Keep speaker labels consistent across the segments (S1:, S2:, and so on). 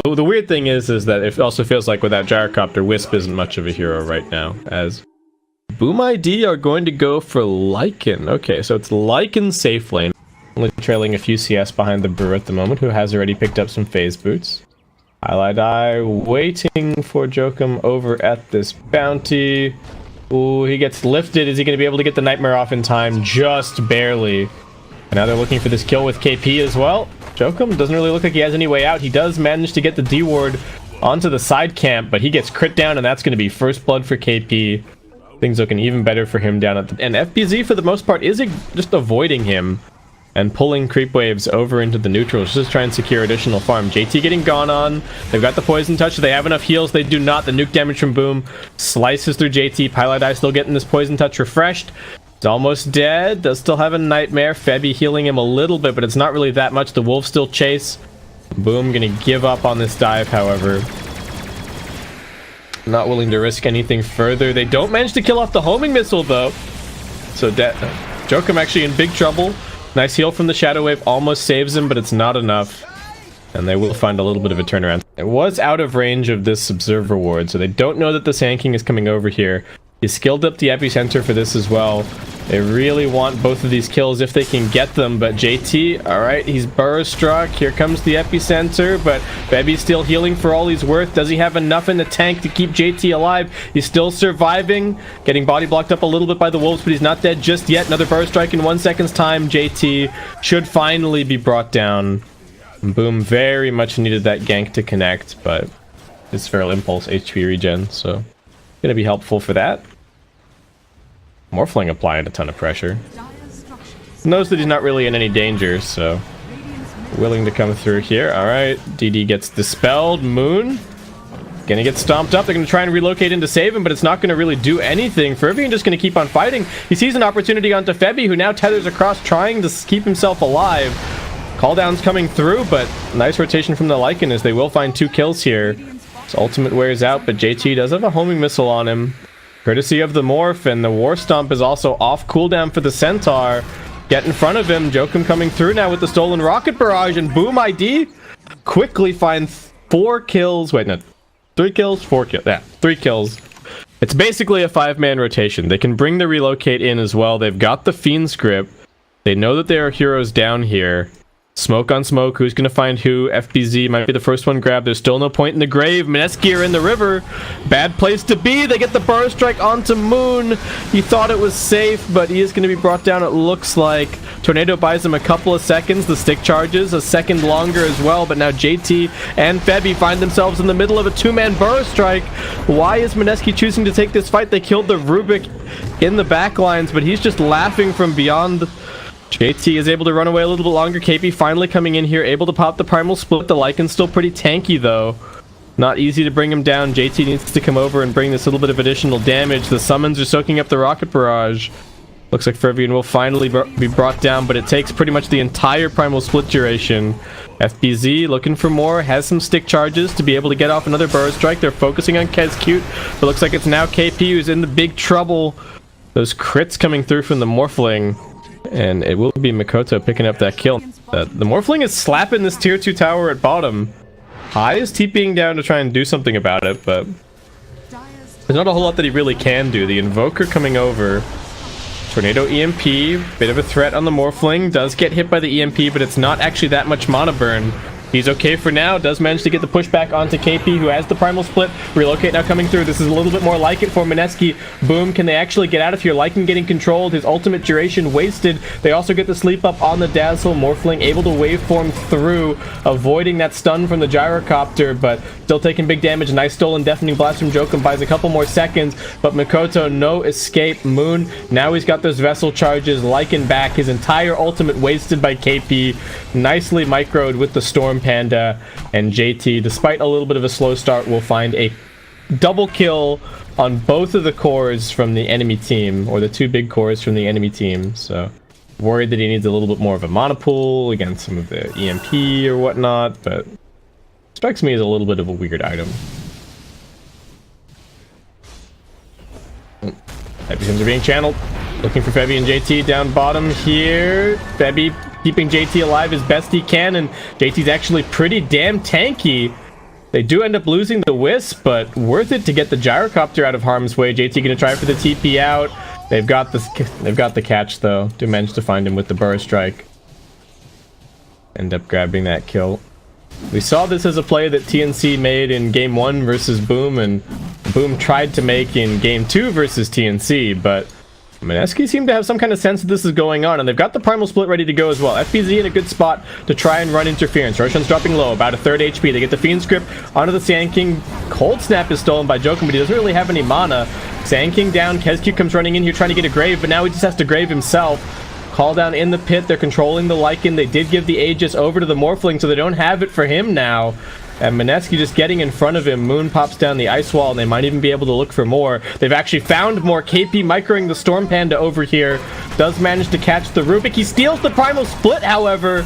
S1: The weird thing is that it also feels like without Gyrocopter, Wisp isn't much of a hero right now, as Boom ID are going to go for Lycan. Okay, so it's Lycan safe lane. Only trailing a few CS behind the Brew at the moment, who has already picked up some phase boots. Highlight Eye waiting for Jokum over at this bounty. Ooh, he gets lifted. Is he going to be able to get the Nightmare off in time? Just barely. And now they're looking for this kill with KP as well. Jokum doesn't really look like he has any way out. He does manage to get the D ward onto the side camp, but he gets crit down, and that's going to be first blood for KP. Things looking even better for him down at the... And FBZ, for the most part, is just avoiding him and pulling creep waves over into the neutrals just to try and secure additional farm. JT getting gone on. They've got the poison touch. Do they have enough heals? They do not. The nuke damage from Boom slices through JT. Pilot Eye still getting this poison touch refreshed. He's almost dead. Does still have a Nightmare. Febby healing him a little bit, but it's not really that much. The Wolves still chase. Boom gonna give up on this dive, however. Not willing to risk anything further. They don't manage to kill off the homing missile, though. So Jokum actually in big trouble. Nice heal from the Shadow Wave. Almost saves him, but it's not enough. And they will find a little bit of a turnaround. It was out of range of this Observer Ward, so they don't know that the Sand King is coming over here. He skilled up the epicenter for this as well. They really want both of these kills if they can get them, but JT, alright, he's burrow struck. Here comes the epicenter, but Bebby's still healing for all he's worth. Does he have enough in the tank to keep JT alive? He's still surviving, getting body blocked up a little bit by the Wolves, but he's not dead just yet. Another burrow strike in 1 second's time. JT should finally be brought down. Boom very much needed that gank to connect, but his Feral Impulse HP regen, so gonna be helpful for that. Morphling applying a ton of pressure. Knows that he's not really in any danger, so willing to come through here. Alright, DD gets dispelled. Moon gonna get stomped up. They're gonna try and relocate in to save him, but it's not gonna really do anything. Fervian just gonna keep on fighting. He sees an opportunity onto Febby, who now tethers across, trying to keep himself alive. Call down's coming through, but nice rotation from the Lycan as they will find 2 kills here. His ultimate wears out, but JT does have a homing missile on him, courtesy of the Morph, and the War Stomp is also off cooldown for the Centaur. Get in front of him. Jokum coming through now with the stolen rocket barrage, and Boom ID quickly finds 4 kills. Wait, no, 3 kills, 4 kills. Yeah, 3 kills. It's basically a 5-man rotation. They can bring the relocate in as well. They've got the Fiend script. They know that there are heroes down here. Smoke on smoke. Who's going to find who? FBZ might be the first one grabbed. There's still no point in the grave. Mineski are in the river. Bad place to be. They get the burrow strike onto Moon. He thought it was safe, but he is going to be brought down, it looks like. Tornado buys him a couple of seconds. The stick charges a second longer as well, but now JT and Febby find themselves in the middle of a 2-man burrow strike. Why is Mineski choosing to take this fight? They killed the Rubik in the backlines, but he's just laughing from beyond. JT is able to run away a little bit longer. KP finally coming in here, able to pop the primal split. The Lycan's still pretty tanky though. Not easy to bring him down. JT needs to come over and bring this little bit of additional damage. The summons are soaking up the rocket barrage. Looks like Fervian will finally be brought down, but it takes pretty much the entire primal split duration. FBZ looking for more, has some stick charges to be able to get off another burrow strike. They're focusing on Kezcute, but looks like it's now KP who's in the big trouble. Those crits coming through from the Morphling. And it will be Mikoto picking up that kill. The Morphling is slapping this tier 2 tower at bottom. High is TPing down to try and do something about it, but there's not a whole lot that he really can do. The Invoker coming over. Tornado EMP, bit of a threat on the Morphling. Does get hit by the EMP, but it's not actually that much mana burn. He's okay for now. Does manage to get the pushback onto KP, who has the primal split. Relocate now coming through. This is a little bit more like it for Mineski. Boom, can they actually get out of here? Lycan getting controlled. His ultimate duration wasted. They also get the sleep up on the Dazzle. Morphling able to waveform through, avoiding that stun from the Gyrocopter, but still taking big damage. Nice stolen deafening blast from Jokum, buys a couple more seconds, but Mikoto no escape. Moon, now he's got those vessel charges. Lycan back. His entire ultimate wasted by KP. Nicely microed with the Storm Panda, and JT, despite a little bit of a slow start, will find a double kill on both of the cores from the enemy team, or the 2 big cores from the enemy team. So worried that he needs a little bit more of a mana pool against some of the EMP or whatnot, but strikes me as a little bit of a weird item. Epicenters are being channeled. Looking for Febby and JT down bottom here. Febby keeping JT alive as best he can, and JT's actually pretty damn tanky. They do end up losing the Wisp, but worth it to get the Gyrocopter out of harm's way. JT gonna try for the TP out. They've got the catch though. Do manage to find him with the Burrow Strike. End up grabbing that kill. We saw this as a play that TNC made in game 1 versus Boom, and Boom tried to make in game 2 versus TNC, but Mineski seemed to have some kind of sense that this is going on, and they've got the Primal Split ready to go as well. FBZ in a good spot to try and run interference. Roshan's dropping low, about a third HP. They get the Fiend Script onto the Sand King. Cold Snap is stolen by Jokum, but he doesn't really have any mana. Sand King down. KezQ comes running in here trying to get a Grave, but now he just has to Grave himself. Call down in the pit. They're controlling the Lycan. They did give the Aegis over to the Morphling, so they don't have it for him now. And Mineski just getting in front of him. Moon pops down the ice wall, and they might even be able to look for more. They've actually found more. KP microing the Storm Panda over here. Does manage to catch the Rubik. He steals the Primal Split, however.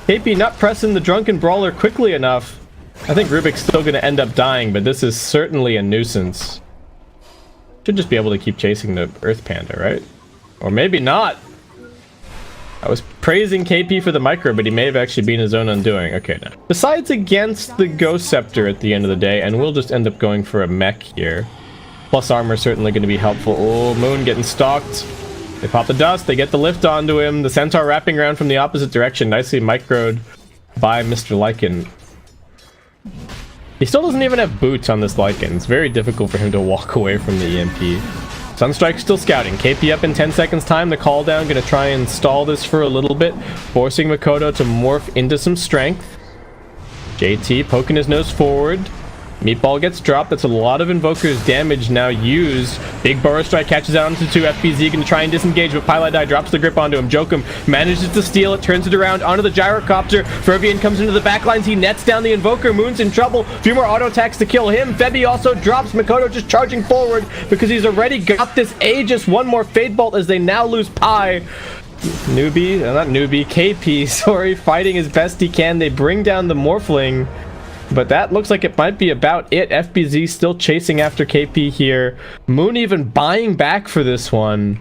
S1: KP not pressing the Drunken Brawler quickly enough. I think Rubik's still going to end up dying, but this is certainly a nuisance. Should just be able to keep chasing the Earth Panda, right? Or maybe not. I was praising KP for the micro, but he may have actually been his own undoing. Okay, no. Besides against the Ghost Scepter at the end of the day, and we'll just end up going for a mech here. Plus armor certainly going to be helpful. Oh, Moon getting stalked. They pop the dust. They get the lift onto him. The Centaur wrapping around from the opposite direction. Nicely microed by Mr. Lycan. He still doesn't even have boots on this Lycan. It's very difficult for him to walk away from the EMP. Sunstrike still scouting. KP up in 10 seconds time. The call down gonna try and stall this for a little bit, forcing Makoto to morph into some strength. JT poking his nose forward. Meatball gets dropped. That's a lot of Invoker's damage now used. Big Burrow Strike catches out onto 2. FBZ gonna try and disengage, but Pylai drops the grip onto him. Jokum manages to steal it, turns it around onto the Gyrocopter. Fervian comes into the backlines. He nets down the Invoker. Moon's in trouble. A few more auto attacks to kill him. Febi also drops. Makoto just charging forward because he's already got this Aegis. One more Fade Bolt as they now lose Pi. KP, sorry, fighting as best he can. They bring down the Morphling. But that looks like it might be about it. FBZ still chasing after KP here. Moon even buying back for this one.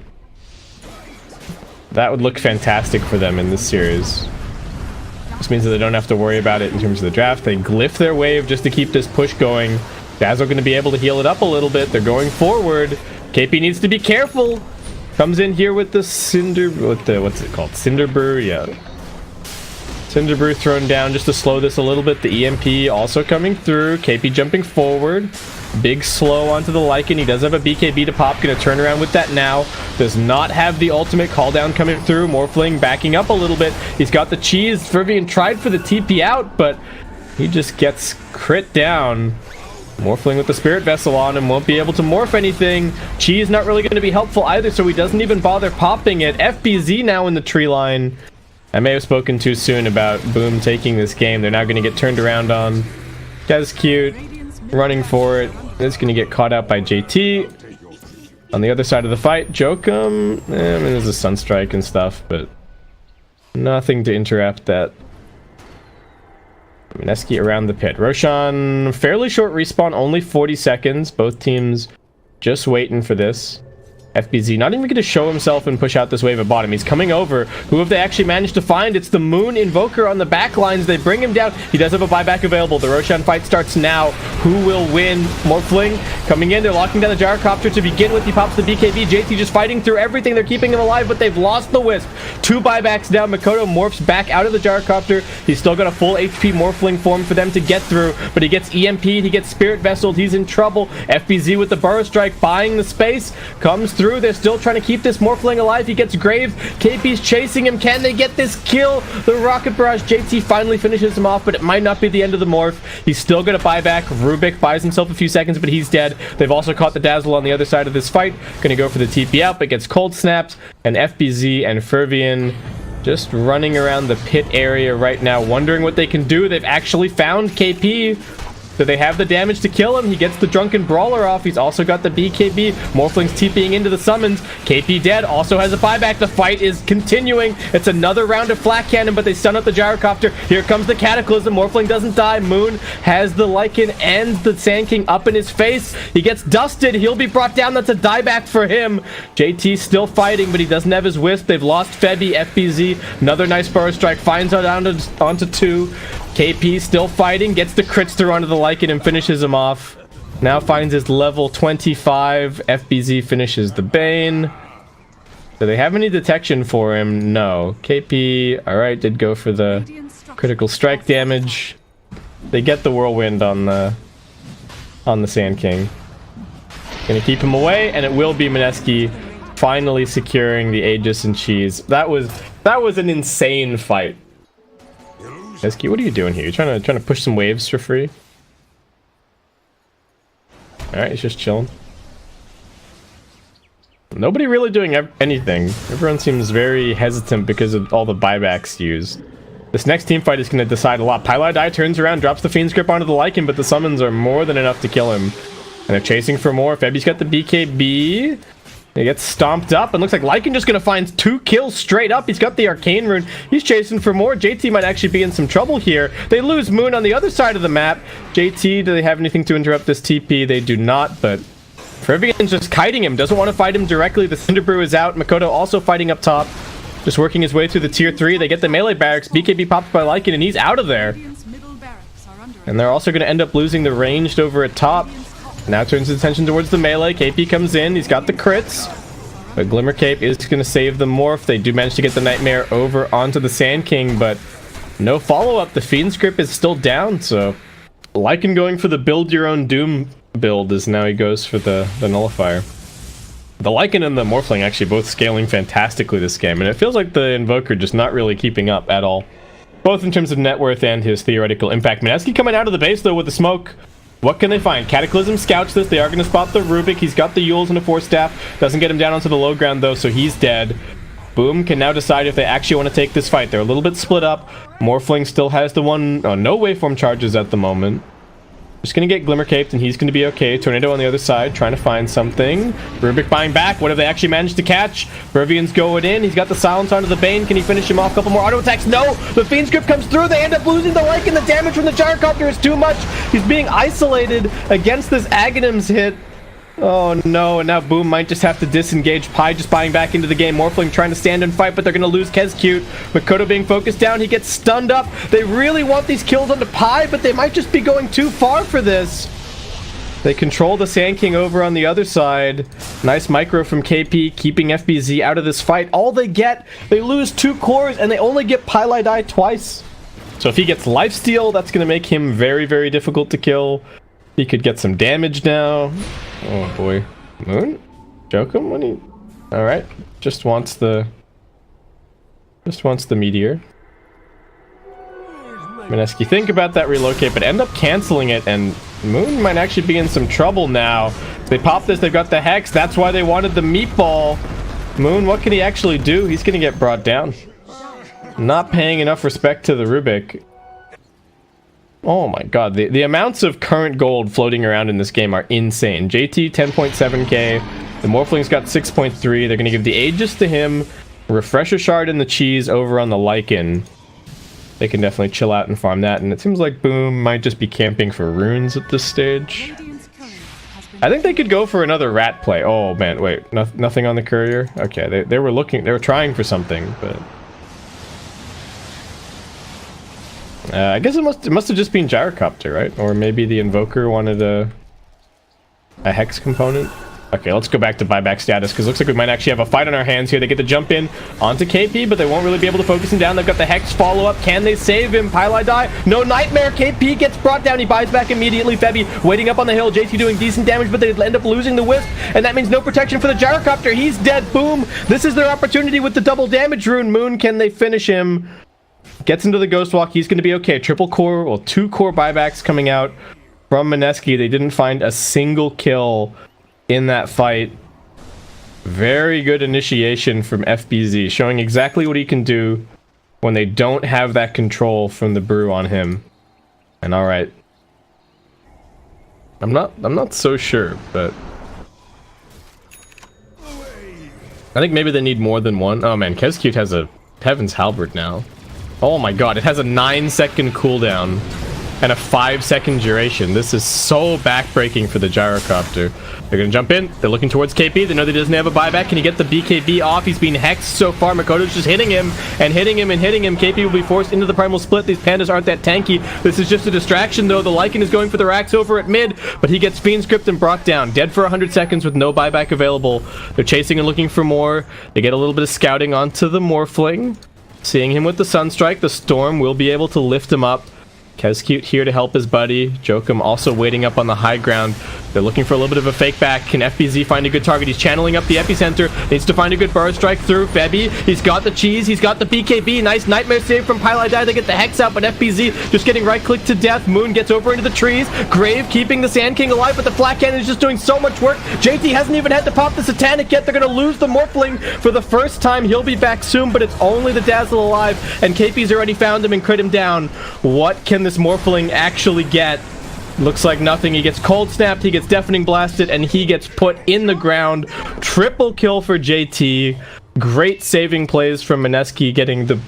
S1: That would look fantastic for them in this series. This means that they don't have to worry about it in terms of the draft. They glyph their wave just to keep this push going. Dazzle going to be able to heal it up a little bit. They're going forward. KP needs to be careful. Comes in here with the Cinder... what's it called? Cinder Brew? Yeah. Cinder Brew thrown down just to slow this a little bit. The EMP also coming through. KP jumping forward. Big slow onto the Lycan. He does have a BKB to pop. Gonna turn around with that now. Does not have the ultimate call down coming through. Morphling backing up a little bit. He's got the cheese. Fervian tried for the TP out, but he just gets crit down. Morphling with the Spirit Vessel on him. Won't be able to morph anything. Cheese not really going to be helpful either, so he doesn't even bother popping it. FBZ now in the tree line. I may have spoken too soon about Boom taking this game. They're now going to get turned around on. That's cute. Running for it. It's going to get caught out by JT. On the other side of the fight, Jokum. I mean, there's a Sunstrike and stuff, but nothing to interrupt that. Mineski around the pit. Roshan, fairly short respawn, only 40 seconds. Both teams just waiting for this. FBZ not even going to show himself and push out this wave at bottom. He's coming over. Who have they actually managed to find? It's the Moon Invoker on the back lines. They bring him down. He does have a buyback available. The Roshan fight starts now. Who will win? Morphling coming in. They're locking down the Gyrocopter to begin with. He pops the BKB. JT just fighting through everything. They're keeping him alive, but they've lost the Wisp. 2 buybacks down. Makoto morphs back out of the Gyrocopter. He's still got a full HP Morphling form for them to get through, but he gets EMP'd. He gets Spirit Vesseled. He's in trouble. FBZ with the Burrow Strike buying the space. Comes through. They're still trying to keep this Morphling alive. He gets Grave. KP's chasing him. Can they get this kill? The Rocket Barrage. JT finally finishes him off, but it might not be the end of the morph. He's still going to buy back. Rubik buys himself a few seconds, but he's dead. They've also caught the Dazzle on the other side of this fight. Going to go for the TP out, but gets cold snapped. And FBZ and Fervian just running around the pit area right now, wondering what they can do. They've actually found KP. Do they have the damage to kill him? He gets the Drunken Brawler off. He's also got the BKB. Morphling's TPing into the summons. KP dead. Also has a buyback. The fight is continuing. It's another round of Flak Cannon, but they stun up the Gyrocopter. Here comes the Cataclysm. Morphling doesn't die. Moon has the Lycan and the Sand King up in his face. He gets dusted. He'll be brought down. That's a dieback for him. JT still fighting, but he doesn't have his Wisp. They've lost Febi. FBZ. Another nice Burrow Strike. Finds out onto 2. KP still fighting, gets the crits through onto the Lycan and finishes him off. Now finds his level 25. FBZ finishes the Bane. Do they have any detection for him? No. KP, alright, did go for the critical strike damage. They get the whirlwind on the Sand King. Gonna keep him away, and it will be Mineski finally securing the Aegis and Cheese. That was an insane fight. Mineski, what are you doing here? You trying to push some waves for free? Alright, he's just chilling. Nobody really doing anything. Everyone seems very hesitant because of all the buybacks used. This next team fight is going to decide a lot. Pylai turns around, drops the Fiend's Grip onto the Lycan, but the summons are more than enough to kill him. And they're chasing for more. Febi's got the BKB. He gets stomped up, and looks like Lycan just going to find 2 kills straight up. He's got the Arcane Rune. He's chasing for more. JT might actually be in some trouble here. They lose Moon on the other side of the map. JT, do they have anything to interrupt this TP? They do not, but Fervian's just kiting him. Doesn't want to fight him directly. The Cinderbrew is out. Makoto also fighting up top. Just working his way through the tier 3. They get the melee barracks. BKB popped by Lycan, and he's out of there. And they're also going to end up losing the ranged over at top. Now turns his attention towards the melee. KP comes in. He's got the crits. But Glimmer Cape is going to save the morph. They do manage to get the Nightmare over onto the Sand King, but no follow-up. The Fiend's Grip is still down, so Lycan going for the build your own Doom build as now he goes for the Nullifier. The Lycan and the Morphling actually both scaling fantastically this game, and it feels like the Invoker just not really keeping up at all. Both in terms of net worth and his theoretical impact. Mineski coming out of the base though with the smoke. What can they find? Cataclysm scouts this. They are going to spot the Rubik. He's got the Yules and a Force Staff. Doesn't get him down onto the low ground though, so he's dead. Boom can now decide if they actually want to take this fight. They're a little bit split up. Morphling still has the one... Oh, no waveform charges at the moment. Just going to get Glimmer Caped and he's going to be okay. Tornado on the other side trying to find something. Rubik buying back. What have they actually managed to catch? Fervian's going in. He's got the silence onto the Bane. Can he finish him off? A couple more auto attacks. No! The Fiend's Grip comes through. They end up losing the Lycan. The damage from the Gyrocopter is too much. He's being isolated against this Aghanim's hit. Oh no, and now Boom might just have to disengage. Pi just buying back into the game. Morphling trying to stand and fight, but they're going to lose Kezcute. Makoto being focused down. He gets stunned up. They really want these kills onto Pi, but they might just be going too far for this. They control the Sand King over on the other side. Nice micro from KP, keeping FBZ out of this fight. All they get, they lose 2 cores, and they only get Pylai twice. So if he gets lifesteal, that's going to make him very, very difficult to kill. He could get some damage now. Oh boy. Moon? Joke him when he... Alright. Just wants the meteor. Mineski, think about that relocate, but end up canceling it, and Moon might actually be in some trouble now. They pop this, they've got the Hex, that's why they wanted the meatball. Moon, what can he actually do? He's gonna get brought down. Not paying enough respect to the Rubik. Oh my god, the amounts of current gold floating around in this game are insane. JT 10.7k, the Morphling's got 6.3. They're gonna give the Aegis to him, Refresher Shard and the Cheese over on the Lycan. They can definitely chill out and farm that, and it seems like Boom might just be camping for runes at this stage. I think they could go for another rat play. Oh man, wait, nothing on the courier? Okay, they were trying for something, but... I guess it must have just been Gyrocopter, right? Or maybe the Invoker wanted a Hex component. Okay, let's go back to buyback status, because it looks like we might actually have a fight on our hands here. They get to jump in onto KP, but they won't really be able to focus him down. They've got the Hex follow-up. Can they save him? Pylai die. No Nightmare. KP gets brought down. He buys back immediately. Febi waiting up on the hill. JT doing decent damage, but they end up losing the Wisp, and that means no protection for the Gyrocopter. He's dead. Boom. This is their opportunity with the double damage rune. Moon, can they finish him? Gets into the Ghost Walk. He's going to be okay. Triple core, well, 2 core buybacks coming out from Mineski. They didn't find a single kill in that fight. Very good initiation from FBZ, showing exactly what he can do when they don't have that control from the brew on him. And all right, I'm not so sure, but I think maybe they need more than one. Oh man, Kezcute has a Heaven's Halberd now. Oh my god, it has a 9-second cooldown. and a 5-second duration. This is so backbreaking for the gyrocopter. They're gonna jump in. They're looking towards KP. They know that he doesn't have a buyback. Can he get the BKB off? He's being hexed so far. Makoto's just hitting him and hitting him and hitting him. KP will be forced into the primal split. These pandas aren't that tanky. This is just a distraction though. The Lycan is going for the racks over at mid, but he gets fiend script and brought down. Dead for 100 seconds with no buyback available. They're chasing and looking for more. They get a little bit of scouting onto the Morphling. Seeing him with the Sunstrike, the Storm will be able to lift him up. Kezcute here to help his buddy. Jokum also waiting up on the high ground. They're looking for a little bit of a fake back. Can FBZ find a good target? He's channeling up the epicenter. Needs to find a good burst strike through. Febby, he's got the cheese. He's got the BKB. Nice nightmare save from Pylai. They get the hex out, but FBZ just getting right click to death. Moon gets over into the trees. Grave keeping the Sand King alive, but the Flat Cannon is just doing so much work. JT hasn't even had to pop the Satanic yet. They're going to lose the Morphling for the first time. He'll be back soon, but it's only the Dazzle alive, and KP's already found him and crit him down. What can this Morphling actually get? Looks like nothing. He gets cold snapped, he gets deafening blasted, and he gets put in the ground. Triple kill for JT. Great saving plays from Mineski getting the...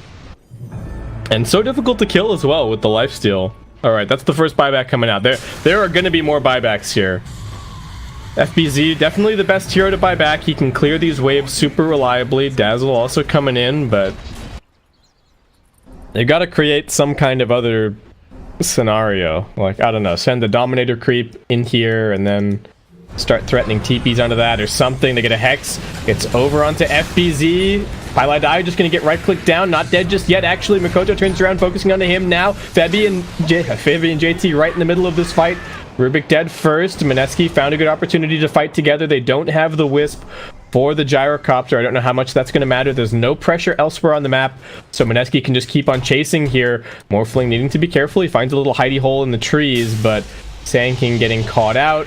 S1: And so difficult to kill as well with the lifesteal. Alright, that's the first buyback coming out. There are going to be more buybacks here. FBZ, definitely the best hero to buy back. He can clear these waves super reliably. Dazzle also coming in, but... You gotta create some kind of other scenario. Like, I don't know, send the Dominator creep in here and then start threatening TPs onto that or something. They get a Hex. It's over onto FBZ. Pylai just gonna get right click down. Not dead just yet. Actually, Makoto turns around, focusing onto him now. Febby and JT right in the middle of this fight. Rubik dead first. Mineski found a good opportunity to fight together. They don't have the Wisp for the gyrocopter. I don't know how much that's going to matter. There's no pressure elsewhere on the map, so Mineski can just keep on chasing here. Morphling needing to be careful. He finds a little hidey hole in the trees, but Sand King getting caught out.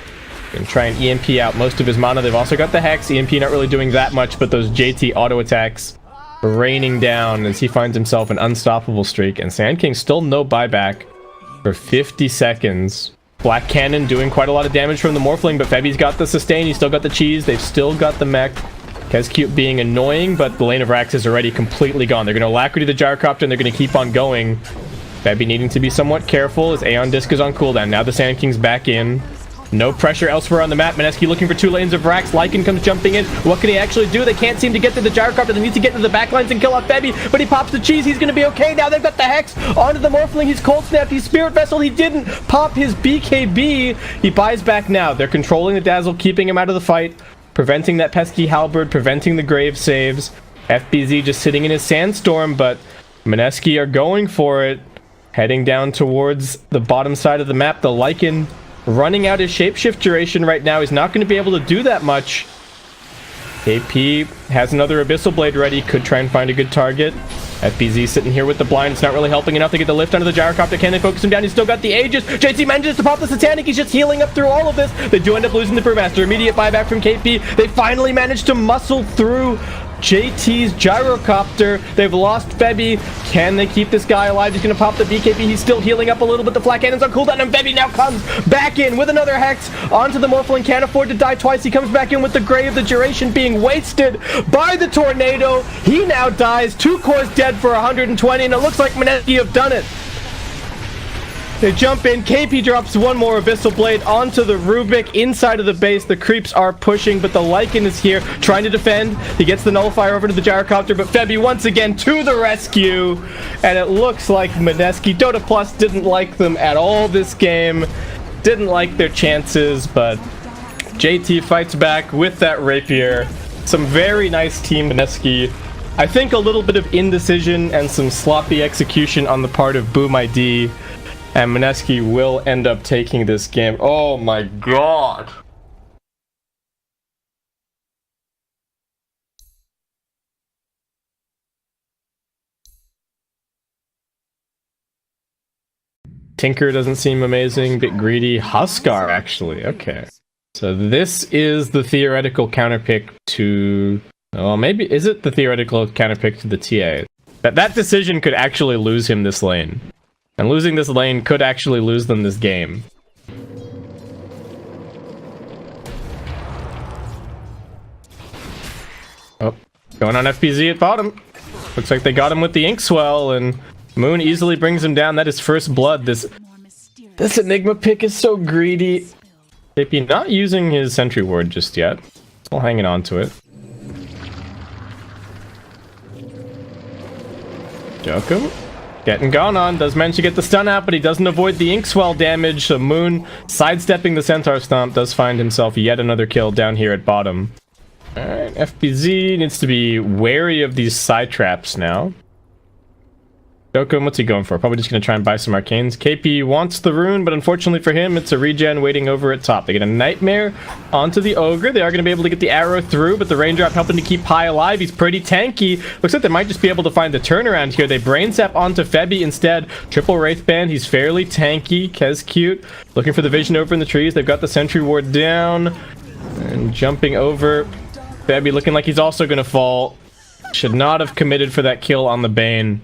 S1: Gonna try and EMP out most of his mana. They've also got the Hex. EMP not really doing that much, but those JT auto attacks raining down as he finds himself an unstoppable streak. And Sand King still no buyback for 50 seconds. Black Cannon doing quite a lot of damage from the Morphling, but Febby's got the sustain. He's still got the cheese. They've still got the mech. Kezcute being annoying, but the lane of Rax is already completely gone. They're going to Alacrity the gyrocopter, and they're going to keep on going. Febby needing to be somewhat careful as Aeon Disc is on cooldown. Now the Sand King's back in. No pressure elsewhere on the map. Mineski looking for 2 lanes of Rax. Lycan comes jumping in. What can he actually do? They can't seem to get to the gyrocopter. They need to get to the backlines and kill off Febby, but he pops the cheese. He's going to be okay. Now they've got the Hex onto the Morphling. He's cold snapped. He's Spirit Vessel. He didn't pop his BKB. He buys back now. They're controlling the Dazzle, keeping him out of the fight, preventing that pesky Halberd, preventing the Grave saves. FBZ just sitting in his Sandstorm, but Mineski are going for it. Heading down towards the bottom side of the map. The Lycan running out his shapeshift duration right now. He's not going to be able to do that much. KP has another Abyssal Blade ready. Could try and find a good target. FBZ sitting here with the blind. It's not really helping enough to get the lift onto the gyrocopter. Can they focus him down? He's still got the Aegis. JT manages to pop the Satanic. He's just healing up through all of this. They do end up losing the Brewmaster. Immediate buyback from KP. They finally managed to muscle through JT's gyrocopter. They've lost Febby. Can they keep this guy alive? He's going to pop the BKB. He's still healing up a little bit. The Flat Cannon's on cooldown, and Febby now comes back in with another Hex onto the Morphling. Can't afford to die twice. He comes back in with the Grave. The duration being wasted by the Tornado. He now dies. 2 cores dead for 120, and it looks like Mineski have done it. They jump in. KP drops one more Abyssal Blade onto the Rubik inside of the base. The creeps are pushing, but the Lycan is here trying to defend. He gets the Nullifier over to the gyrocopter, but Febby once again to the rescue. And it looks like Mineski, Dota Plus, didn't like them at all this game. Didn't like their chances, but JT fights back with that Rapier. Some very nice team Mineski. I think a little bit of indecision and some sloppy execution on the part of Boom ID. And Mineski will end up taking this game. Oh my god. Tinker doesn't seem amazing. Bit greedy. Huskar, actually. Okay. So this is the theoretical counterpick to... Oh, maybe... Is it the theoretical counterpick to the TA? That decision could actually lose him this lane. And losing this lane could actually lose them this game. Oh, going on FBZ at bottom. Looks like they got him with the Inkswell, and Moon easily brings him down. That is first blood. This This Enigma pick is so greedy. KP not using his sentry ward just yet. Still hanging on to it. Jokum getting gone on. Does manage to get the stun out, but he doesn't avoid the ink swell damage. So Moon, sidestepping the Centaur Stomp, does find himself yet another kill down here at bottom. Alright, FBZ needs to be wary of these side traps now. Jokum, what's he going for? Probably just going to try and buy some arcanes. KP wants the rune, but unfortunately for him, it's a regen waiting over at top. They get a Nightmare onto the Ogre. They are going to be able to get the arrow through, but the Raindrop helping to keep Pi alive. He's pretty tanky. Looks like they might just be able to find the turnaround here. They Brain Sap onto Febby instead. Triple Wraithband. He's fairly tanky. Kez cute. Looking for the vision over in the trees. They've got the Sentry Ward down. And jumping over. Febby looking like he's also going to fall. Should not have committed for that kill on the Bane.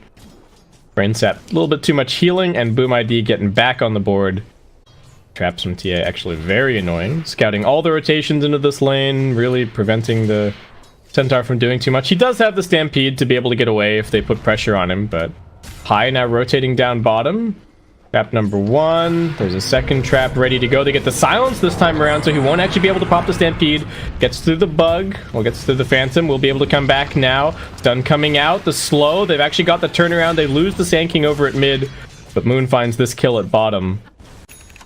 S1: Brain Sap, a little bit too much healing, and Boom ID getting back on the board. Traps from TA actually very annoying. Scouting all the rotations into this lane, really preventing the Centaur from doing too much. He does have the Stampede to be able to get away if they put pressure on him, but Pi now rotating down bottom. Trap number 1. There's a second trap ready to go. They get the silence this time around, so he won't actually be able to pop the Stampede. Gets through the bug. Well, gets through the Phantom. We'll be able to come back now. Stun coming out. The slow. They've actually got the turnaround. They lose the Sand King over at mid, but Moon finds this kill at bottom.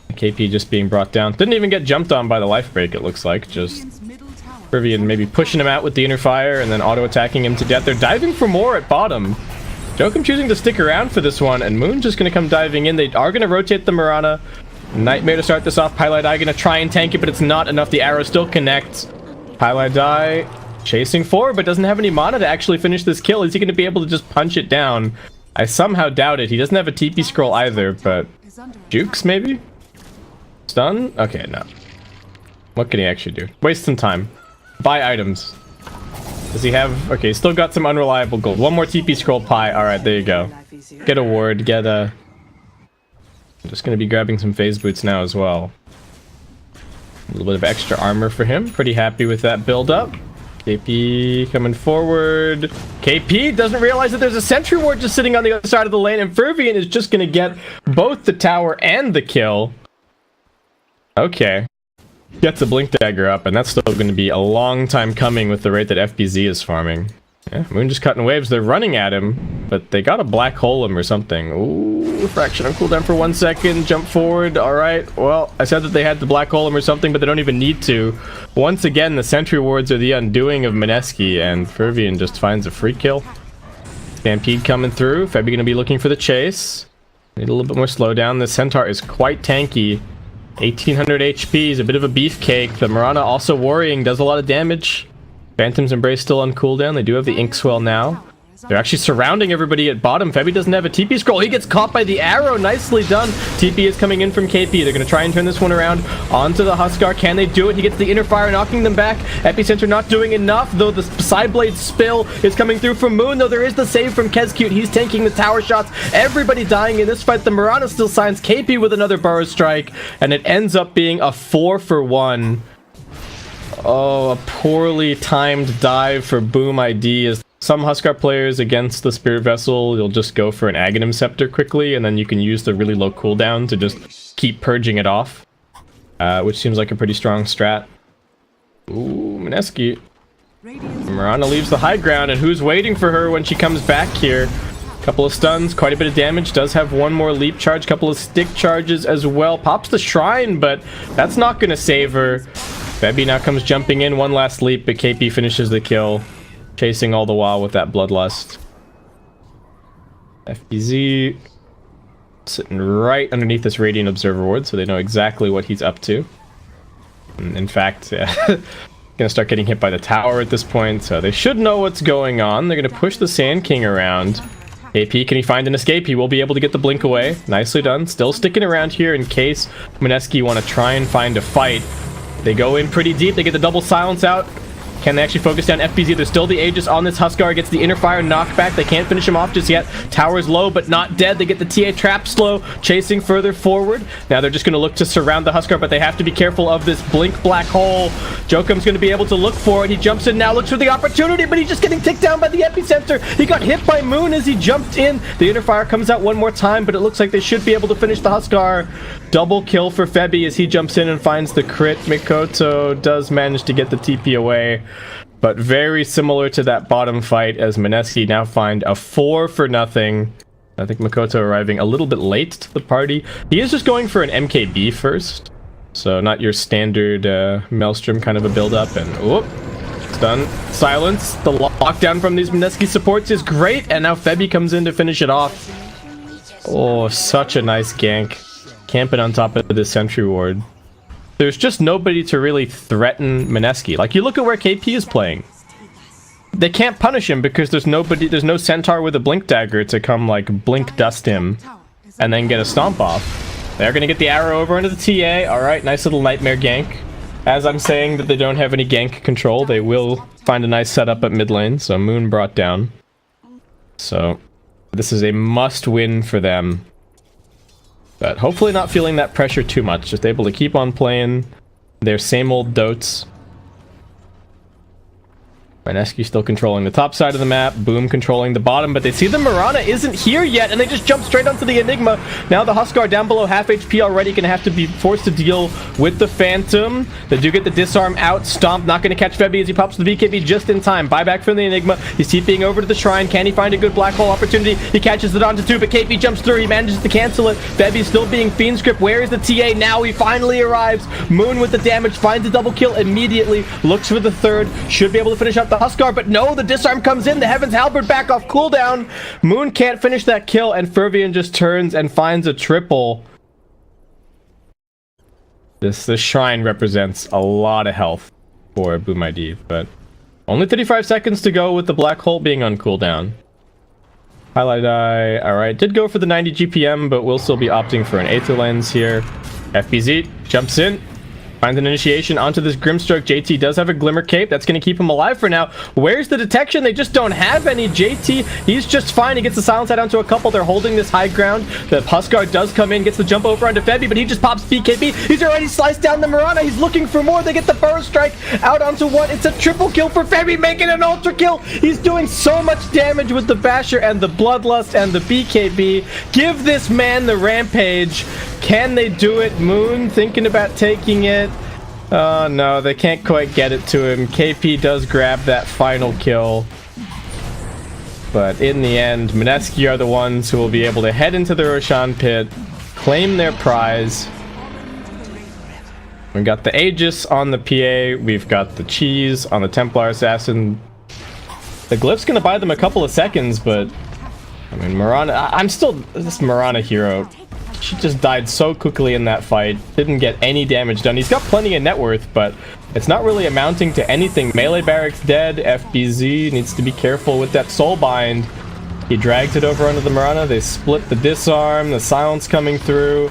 S1: KP just being brought down. Didn't even get jumped on by the life break, it looks like. Just Rivian maybe pushing him out with the inner fire and then auto-attacking him to death. They're diving for more at bottom. Jokum choosing to stick around for this one, and Moon just going to come diving in. They are going to rotate the Mirana. Nightmare to start this off. Pilot Eye going to try and tank it, but it's not enough. The arrow still connects. Pilot Eye chasing forward, but doesn't have any mana to actually finish this kill. Is he going to be able to just punch it down? I somehow doubt it. He doesn't have a TP scroll either, but Jukes maybe? Stun? Okay, no. What can he actually do? Waste some time. Buy items. Does he have... Okay, he's still got some unreliable gold. One more TP scroll Pi. Alright, there you go. Get a ward, get a... I'm just going to be grabbing some phase boots now as well. A little bit of extra armor for him. Pretty happy with that build up. KP coming forward. KP doesn't realize that there's a sentry ward just sitting on the other side of the lane, and Fervian is just going to get both the tower and the kill. Okay. Gets a blink dagger up, and that's still going to be a long time coming with the rate that FBZ is farming. Yeah, Moon just cutting waves. They're running at him, but they got a black hole him or something. Ooh, fraction on cooldown for 1 second. Jump forward. All right. Well, I said that they had to black hole him or something, but they don't even need to. Once again, the sentry wards are the undoing of Mineski, and Fervian just finds a free kill. Stampede coming through. Febby going to be looking for the chase. Need a little bit more slowdown. The Centaur is quite tanky. 1800 HP is a bit of a beefcake. The Mirana also worrying, does a lot of damage. Phantom's Embrace still on cooldown. They do have the Ink Swell now. They're actually surrounding everybody at bottom. Febby doesn't have a TP scroll. He gets caught by the arrow. Nicely done. TP is coming in from KP. They're going to try and turn this one around onto the Huskar. Can they do it? He gets the inner fire, knocking them back. Epicenter not doing enough, though the side blade spill is coming through from Moon, though there is the save from Kezcute. He's tanking the tower shots. Everybody dying in this fight. The Mirana still signs KP with another Burrow Strike, and it ends up being a 4-for-1. Oh, a poorly timed dive for Boom ID. As some Huskar players against the Spirit Vessel, you'll just go for an Aghanim Scepter quickly, and then you can use the really low cooldown to just keep purging it off. Which seems like a pretty strong strat. Ooh, Mineski. Mirana leaves the high ground, and who's waiting for her when she comes back here? Couple of stuns, quite a bit of damage. Does have one more leap charge, couple of stick charges as well. Pops the shrine, but that's not going to save her. Febby now comes jumping in, one last leap, but KP finishes the kill. Chasing all the while with that Bloodlust. FBZ sitting right underneath this Radiant Observer Ward, so they know exactly what he's up to. And in fact, gonna start getting hit by the tower at this point, so they should know what's going on. They're gonna push the Sand King around. AP, can he find an escape? He will be able to get the blink away. Nicely done. Still sticking around here in case Mineski want to try and find a fight. They go in pretty deep. They get the double silence out. Can they actually focus down FBZ? There's still the Aegis on this Huskar. Gets the inner fire knocked back. They can't finish him off just yet. Tower's low, but not dead. They get the TA trap slow, chasing further forward. Now they're just going to look to surround the Huskar, but they have to be careful of this blink black hole. Jokum's going to be able to look for it. He jumps in now, looks for the opportunity, but he's just getting ticked down by the epicenter. He got hit by Moon as he jumped in. The inner fire comes out one more time, but it looks like they should be able to finish the Huskar. Double kill for Febby as he jumps in and finds the crit. Mikoto does manage to get the TP away. But very similar to that bottom fight as Mineski now find a 4-for-0. I think Mikoto arriving a little bit late to the party. He is just going for an MKB first. So not your standard Maelstrom kind of a build-up. And whoop, it's done. Silence. The lockdown from these Mineski supports is great. And now Febby comes in to finish it off. Oh, such a nice gank. Camping on top of this sentry ward. There's just nobody to really threaten Mineski. Like, you look at where KP is playing. They can't punish him because there's nobody, there's no centaur with a blink dagger to come, like, blink dust him and then get a stomp off. They're gonna get the arrow over into the TA. Alright, nice little nightmare gank. As I'm saying that they don't have any gank control, they will find a nice setup at mid lane. So Moon brought down. So this is a must win for them. But hopefully not feeling that pressure too much. Just able to keep on playing their same old dotes. Mineski still controlling the top side of the map. Boom controlling the bottom, but they see the Mirana isn't here yet, and they just jump straight onto the Enigma. Now the Huskar down below half HP already, gonna have to be forced to deal with the Phantom. They do get the disarm out. Stomp not gonna catch Febby as he pops the BKB just in time. Buyback from the Enigma. He's TPing over to the Shrine. Can he find a good black hole opportunity? He catches it onto 2, but KP jumps through. He manages to cancel it. Febby's still being Fiend Script. Where is the TA? Now he finally arrives. Moon with the damage, finds a double kill immediately. Looks for the third. Should be able to finish up the Huskar, but no, the disarm comes in. The Heaven's Halberd back off cooldown. Moon can't finish that kill, and Fervian just turns and finds a triple. This Shrine represents a lot of health for Boom ID, but only 35 seconds to go with the black hole being on cooldown. Highlight Eye, alright, did go for the 90 GPM, but will still be opting for an Aether Lens here. FBZ jumps in. Finds an initiation onto this Grimstroke. JT does have a Glimmer Cape. That's going to keep him alive for now. Where's the detection? They just don't have any. JT, he's just fine. He gets the silence out onto a couple. They're holding this high ground. The Huskar does come in, gets the jump over onto Febby, but he just pops BKB. He's already sliced down the Mirana. He's looking for more. They get the Burrow Strike out onto one. It's a triple kill for Febby, making an ultra kill. He's doing so much damage with the Basher and the Bloodlust and the BKB. Give this man the Rampage. Can they do it? Moon thinking about taking it. Oh no, they can't quite get it to him. KP does grab that final kill. But in the end, Mineski are the ones who will be able to head into the Roshan pit, claim their prize. We've got the Aegis on the PA, we've got the Cheese on the Templar Assassin. The Glyph's gonna buy them a couple of seconds, but I mean, Mirana, I'm still this Mirana hero. She just died so quickly in that fight. Didn't get any damage done. He's got plenty of net worth, but it's not really amounting to anything. Melee Barracks dead. FBZ needs to be careful with that Soulbind. He drags it over onto the Mirana. They split the disarm. The silence coming through.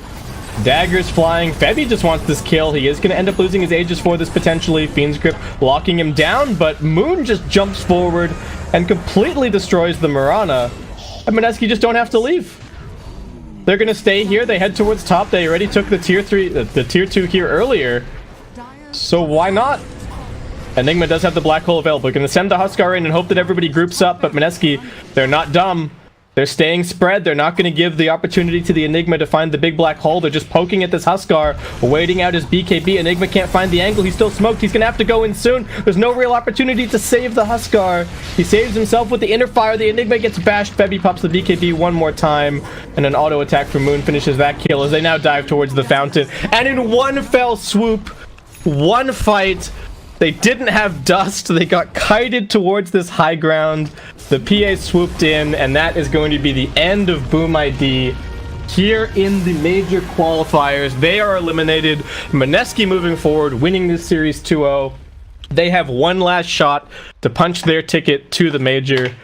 S1: Daggers flying. Febby just wants this kill. He is going to end up losing his Aegis for this potentially. Fiend's Grip locking him down, but Moon just jumps forward and completely destroys the Mirana. And Mineski just don't have to leave. They're gonna stay here. They head towards top. They already took the tier 3, the tier 2 here earlier. So why not? Enigma does have the black hole available. We're gonna send the Huskar in and hope that everybody groups up. But Mineski, they're not dumb. They're staying spread. They're not gonna give the opportunity to the Enigma to find the big black hole. They're just poking at this Huskar, waiting out his BKB. Enigma can't find the angle. He's still smoked. He's gonna have to go in soon. There's no real opportunity to save the Huskar. He saves himself with the inner fire. The Enigma gets bashed. Febby pops the BKB one more time, and an auto attack from Moon finishes that kill as they now dive towards the fountain. And in one fell swoop, one fight, they didn't have dust. They got kited towards this high ground. The PA swooped in, and that is going to be the end of Boom ID here in the major qualifiers. They are eliminated. Mineski moving forward, winning this series 2-0. They have one last shot to punch their ticket to the major.